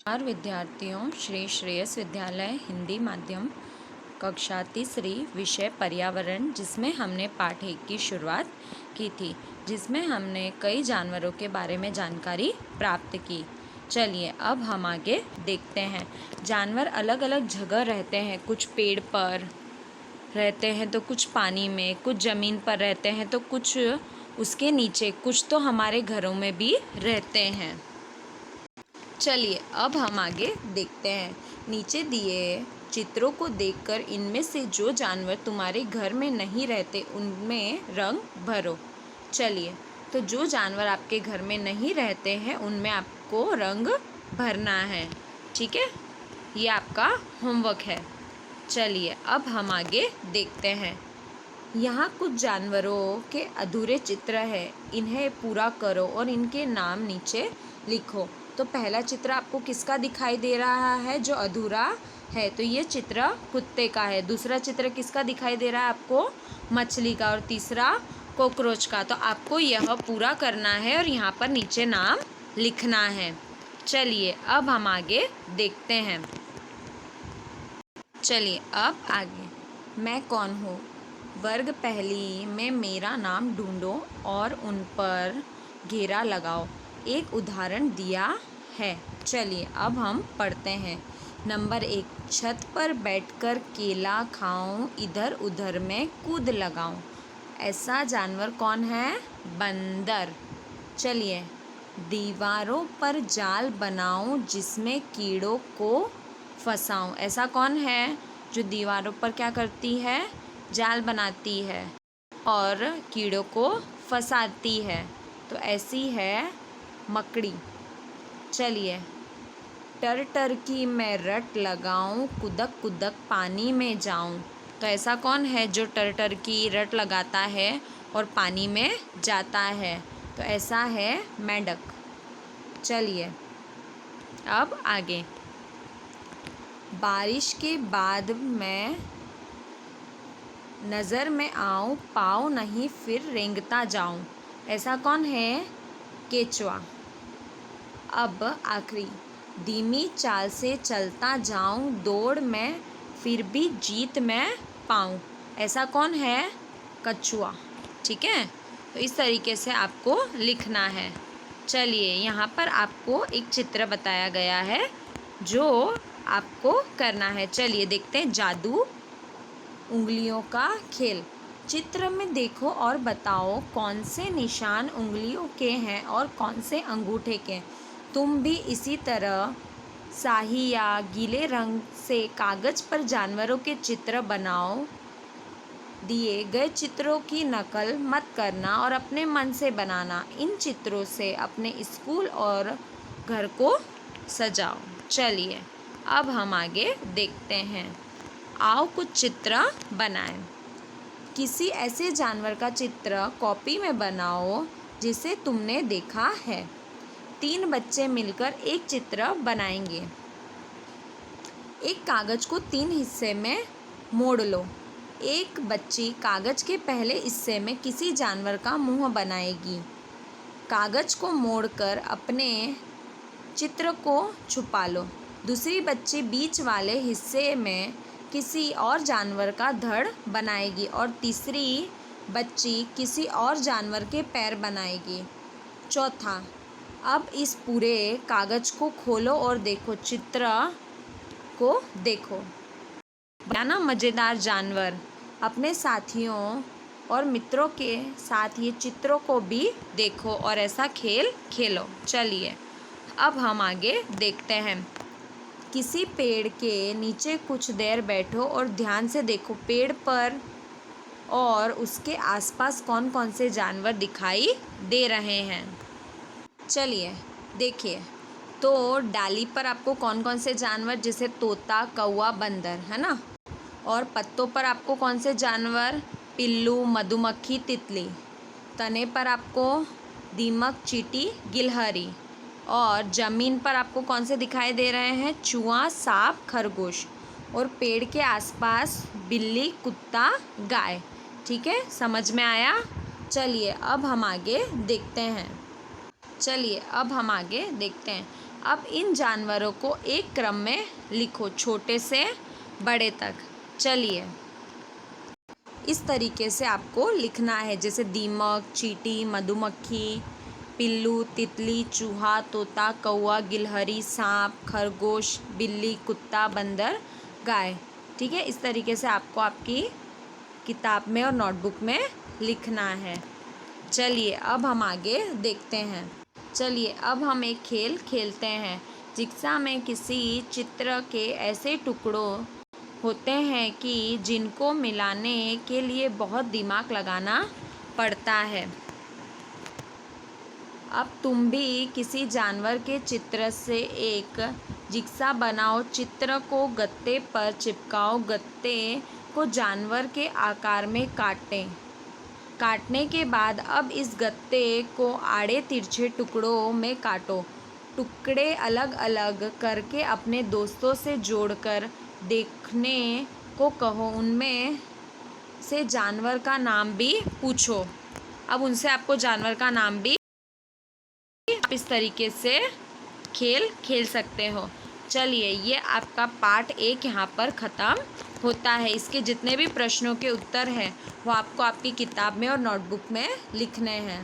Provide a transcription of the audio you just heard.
नमस्कार विद्यार्थियों, श्री श्रेयस विद्यालय हिंदी माध्यम कक्षा तीसरी विषय पर्यावरण, जिसमें हमने पाठ 1 की शुरुआत की थी, जिसमें हमने कई जानवरों के बारे में जानकारी प्राप्त की। चलिए अब हम आगे देखते हैं। जानवर अलग अलग जगह रहते हैं, कुछ पेड़ पर रहते हैं तो कुछ पानी में, कुछ ज़मीन पर रहते हैं तो कुछ उसके नीचे, कुछ तो हमारे घरों में भी रहते हैं। चलिए अब हम आगे देखते हैं। नीचे दिए चित्रों को देखकर इनमें से जो जानवर तुम्हारे घर में नहीं रहते उनमें रंग भरो। चलिए, तो जो जानवर आपके घर में नहीं रहते हैं उनमें आपको रंग भरना है। ठीक है, ये आपका होमवर्क है। चलिए अब हम आगे देखते हैं। यहाँ कुछ जानवरों के अधूरे चित्र है, इन्हें पूरा करो और इनके नाम नीचे लिखो। तो पहला चित्र आपको किसका दिखाई दे रहा है जो अधूरा है? तो ये चित्र कुत्ते का है। दूसरा चित्र किसका दिखाई दे रहा है आपको? मछली का। और तीसरा कॉकरोच का। तो आपको यह पूरा करना है और यहाँ पर नीचे नाम लिखना है। चलिए अब हम आगे देखते हैं। चलिए अब आगे। मैं कौन हूँ? वर्ग पहली में मेरा नाम ढूंढो और उन पर घेरा लगाओ। एक उदाहरण दिया है। चलिए अब हम पढ़ते हैं। नंबर 1, छत पर बैठकर केला खाऊं, इधर उधर में कूद लगाऊं। ऐसा जानवर कौन है? बंदर। चलिए, दीवारों पर जाल बनाऊं जिसमें कीड़ों को फंसाऊं। ऐसा कौन है जो दीवारों पर क्या करती है? जाल बनाती है और कीड़ों को फंसाती है। तो ऐसी है मकड़ी। चलिए, टर टर की मैं रट लगाऊं, कुदक कुदक पानी में जाऊं। तो ऐसा कौन है जो टर टर की रट लगाता है और पानी में जाता है? तो ऐसा है मेंढक। चलिए अब आगे। बारिश के बाद मैं नज़र में आऊं, पाँव नहीं फिर रेंगता जाऊं। ऐसा कौन है? केचुआ। अब आखिरी, धीमी चाल से चलता जाऊं, दौड़ में फिर भी जीत मैं पाऊं। ऐसा कौन है? कछुआ। ठीक है, तो इस तरीके से आपको लिखना है। चलिए, यहाँ पर आपको एक चित्र बताया गया है जो आपको करना है। चलिए देखते हैं। जादू उंगलियों का खेल। चित्र में देखो और बताओ कौन से निशान उंगलियों के हैं और कौन से अंगूठे के। तुम भी इसी तरह स्याही या गीले रंग से कागज़ पर जानवरों के चित्र बनाओ। दिए गए चित्रों की नकल मत करना और अपने मन से बनाना। इन चित्रों से अपने स्कूल और घर को सजाओ। चलिए अब हम आगे देखते हैं। आओ कुछ चित्र बनाएं। किसी ऐसे जानवर का चित्र कॉपी में बनाओ जिसे तुमने देखा है। 3 बच्चे मिलकर एक चित्र बनाएंगे। एक कागज़ को 3 हिस्से में मोड़ लो। एक बच्ची कागज़ के पहले हिस्से में किसी जानवर का मुंह बनाएगी। कागज़ को मोड़कर अपने चित्र को छुपा लो। दूसरी बच्ची बीच वाले हिस्से में किसी और जानवर का धड़ बनाएगी और तीसरी बच्ची किसी और जानवर के पैर बनाएगी। चौथा, अब इस पूरे कागज़ को खोलो और देखो, चित्र को देखो। बनाना मज़ेदार जानवर। अपने साथियों और मित्रों के साथ ये चित्रों को भी देखो और ऐसा खेल खेलो। चलिए अब हम आगे देखते हैं। किसी पेड़ के नीचे कुछ देर बैठो और ध्यान से देखो पेड़ पर और उसके आसपास कौन कौन से जानवर दिखाई दे रहे हैं। चलिए देखिए, तो डाली पर आपको कौन कौन से जानवर, जैसे तोता, कौवा, बंदर, है ना। और पत्तों पर आपको कौन से जानवर? पिल्लू, मधुमक्खी, तितली। तने पर आपको दीमक, चींटी, गिलहरी। और ज़मीन पर आपको कौन से दिखाई दे रहे हैं? चूहा, सांप, खरगोश। और पेड़ के आसपास बिल्ली, कुत्ता, गाय। ठीक है, समझ में आया? चलिए अब हम आगे देखते हैं। अब इन जानवरों को एक क्रम में लिखो, छोटे से बड़े तक। चलिए, इस तरीके से आपको लिखना है, जैसे दीमक, चींटी, मधुमक्खी, पिल्लू, तितली, चूहा, तोता, कौवा, गिलहरी, सांप, खरगोश, बिल्ली, कुत्ता, बंदर, गाय। ठीक है, इस तरीके से आपको आपकी किताब में और नोटबुक में लिखना है। चलिए, अब हम आगे देखते हैं। चलिए, अब हम एक खेल खेलते हैं। जिक्सा में किसी चित्र के ऐसे टुकड़ों होते हैं कि जिनको मिलाने के लिए बहुत दिमाग लगाना पड़ता है। अब तुम भी किसी जानवर के चित्र से एक जिक्सा बनाओ। चित्र को गत्ते पर चिपकाओ। गत्ते को जानवर के आकार में काटने के बाद अब इस गत्ते को आड़े तिरछे टुकड़ों में काटो। टुकड़े अलग अलग करके अपने दोस्तों से जोड़कर देखने को कहो। उनमें से जानवर का नाम भी पूछो। अब उनसे आपको जानवर का नाम भी, आप इस तरीके से खेल खेल सकते हो। चलिए, ये आपका पार्ट 1 यहाँ पर ख़त्म होता है। इसके जितने भी प्रश्नों के उत्तर हैं वो आपको आपकी किताब में और नोटबुक में लिखने हैं।